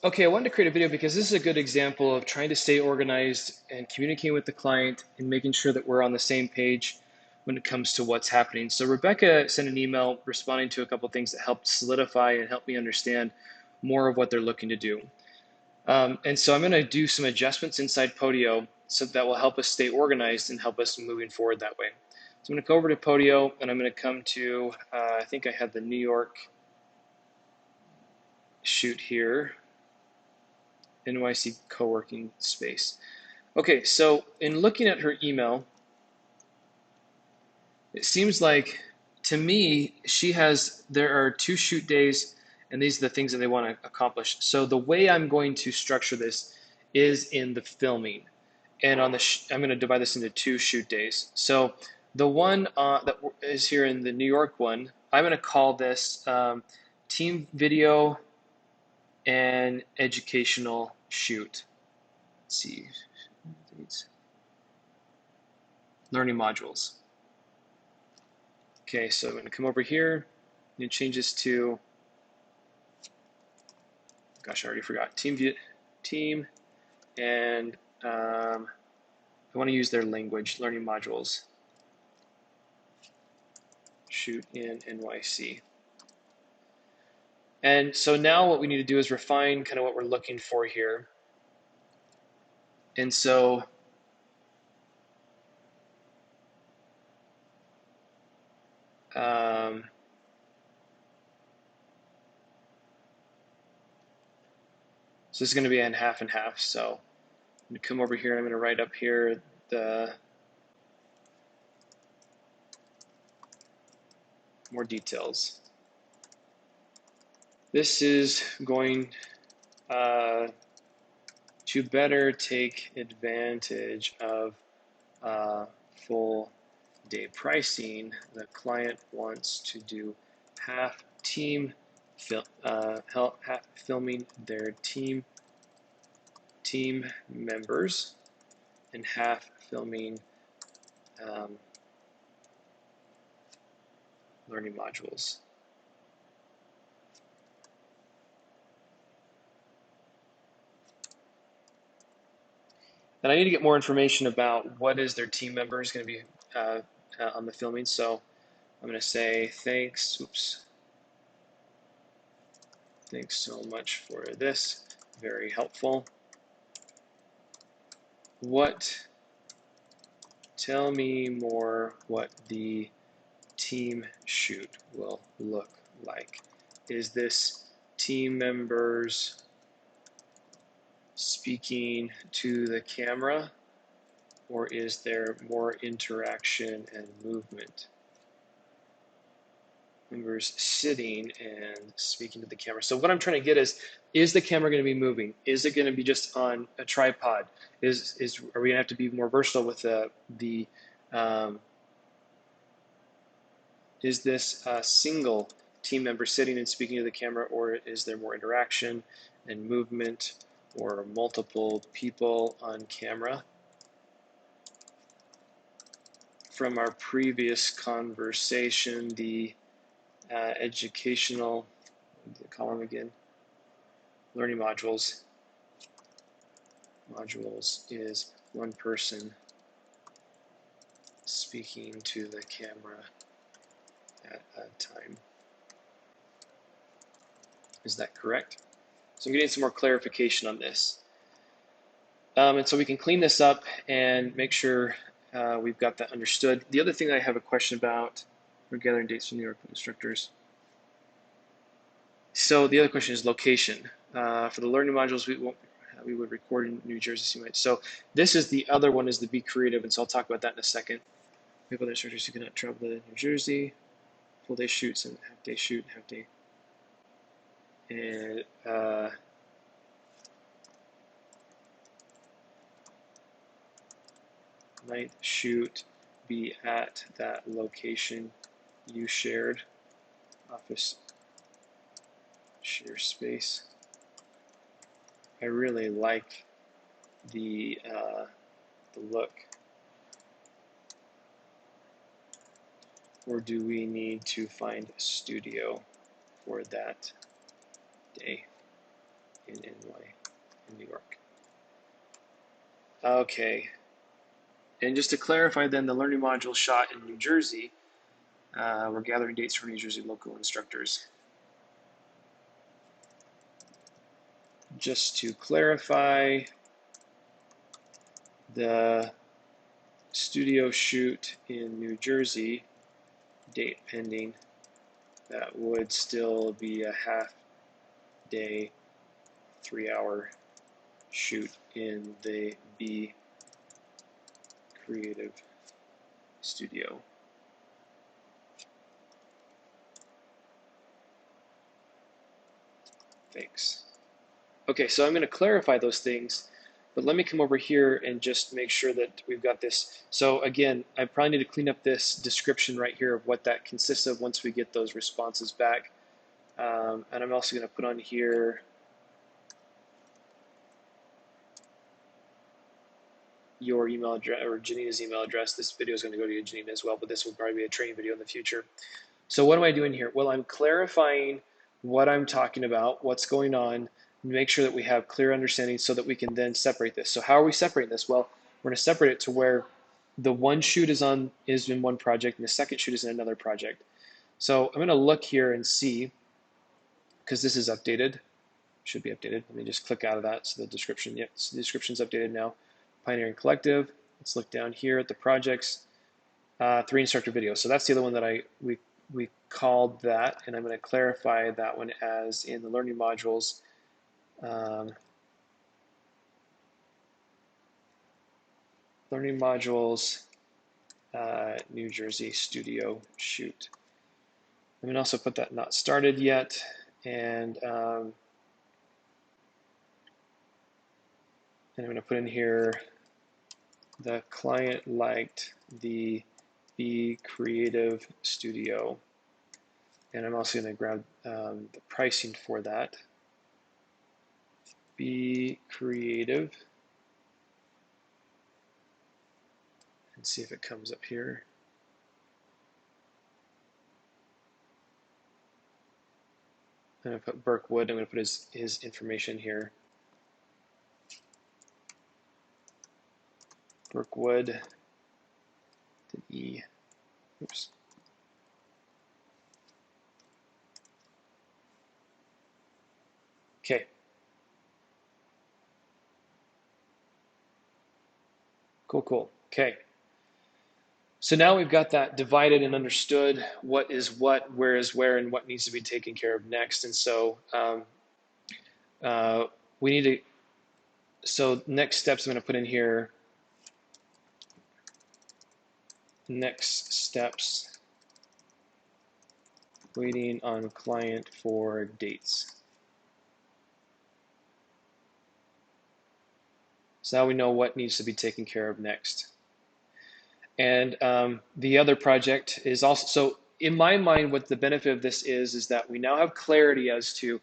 Okay, I wanted to create a video because this is a good example of trying to stay organized and communicating with the client and making sure that we're on the same page when it comes to what's happening. So Rebecca sent an email responding to a couple of things that helped solidify and help me understand more of what they're looking to do. And so I'm going to do some adjustments inside Podio so that will help us stay organized and help us moving forward that way. So I'm going to go over to Podio and I'm going to come to, I think I have the New York shoot here, NYC co-working space. Okay, so in looking at her email, it seems like to me there are 2 shoot days, and these are the things that they want to accomplish. So the way I'm going to structure this is in the filming, and I'm going to divide this into 2 shoot days. So the one that is here in the New York one, I'm going to call this team video and educational shoot. Let's see, learning modules. Okay, so I'm going to come over here and change this to, gosh, I already forgot, team, and I want to use their language, learning modules, shoot in NYC. And so now what we need to do is refine kind of what we're looking for here. And so so this is going to be in half and half. So I'm going to come over here and I'm going to write up here the more details. This is going to better take advantage of full day pricing. The client wants to do half team half filming their team members and half filming learning modules. And I need to get more information about what is their team members going to be on the filming. So I'm going to say thanks. Oops. Thanks so much for this. Very helpful. Tell me more what the team shoot will look like. Is this team members speaking to the camera, or is there more interaction and movement? Members sitting and speaking to the camera. So what I'm trying to get is the camera going to be moving? Is it going to be just on a tripod? Are we going to have to be more versatile with the is this a single team member sitting and speaking to the camera, or is there more interaction and movement, or multiple people on camera? From our previous conversation, the educational, the column again, learning modules is one person speaking to the camera at a time. Is that correct? So I'm getting some more clarification on this. And so we can clean this up and make sure we've got that understood. The other thing I have a question about, we're gathering dates from New York instructors. So the other question is location. For the learning modules, we would record in New Jersey. So this is the other one, is the Be Creative, and so I'll talk about that in a second. We have other instructors who cannot travel to New Jersey, full day shoots and half day shoot, half day. And might shoot be at that location you shared, office share space. I really like the look. Or do we need to find a studio for that day? in NY, in New York. Okay, and just to clarify then, the learning module shot in New Jersey, we're gathering dates for New Jersey local instructors. Just to clarify, the studio shoot in New Jersey, date pending, that would still be a half day, 3-hour shoot in the Be Creative studio. Thanks. Okay, so I'm going to clarify those things, but let me come over here and just make sure that we've got this. So again, I probably need to clean up this description right here of what that consists of once we get those responses back. And I'm also going to put on here your email address or Janina's email address. This video is going to go to you, Janina, as well, but this will probably be a training video in the future. So what am I doing here? Well, I'm clarifying what I'm talking about, what's going on, make sure that we have clear understanding so that we can then separate this. So how are we separating this? Well, we're going to separate it to where the one shoot is in one project and the second shoot is in another project. So I'm going to look here and see, because this is updated, should be updated. Let me just click out of that. So the description, yep, so the description's updated now. Pioneering Collective. Let's look down here at the projects. 3 instructor videos. So that's the other one that we called that, and I'm going to clarify that one as in the learning modules. Learning modules, New Jersey studio shoot. I'm going to also put that not started yet, and I'm going to put in here the client liked the Be Creative studio, and I'm also going to grab the pricing for that. Be Creative, and see if it comes up here. I'm going to put Burkwood. I'm going to put his information here. Burkwood, the E, oops. Okay. Cool, cool. Okay. So now we've got that divided and understood what is what, where is where, and what needs to be taken care of next. And so we need to, so next steps I'm going to put in here, next steps, waiting on client for dates. So now we know what needs to be taken care of next. And the other project is also, so in my mind, what the benefit of this is that we now have clarity as to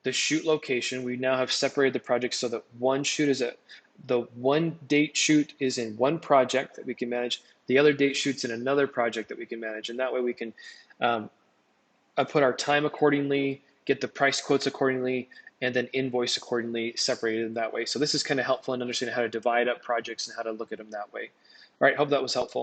the shoot location. We now have separated the project so that one shoot is the one date shoot is in one project that we can manage. The other date shoots in another project that we can manage. And that way we can put our time accordingly, get the price quotes accordingly, and then invoice accordingly, separated in that way. So this is kind of helpful in understanding how to divide up projects and how to look at them that way. All right, hope that was helpful.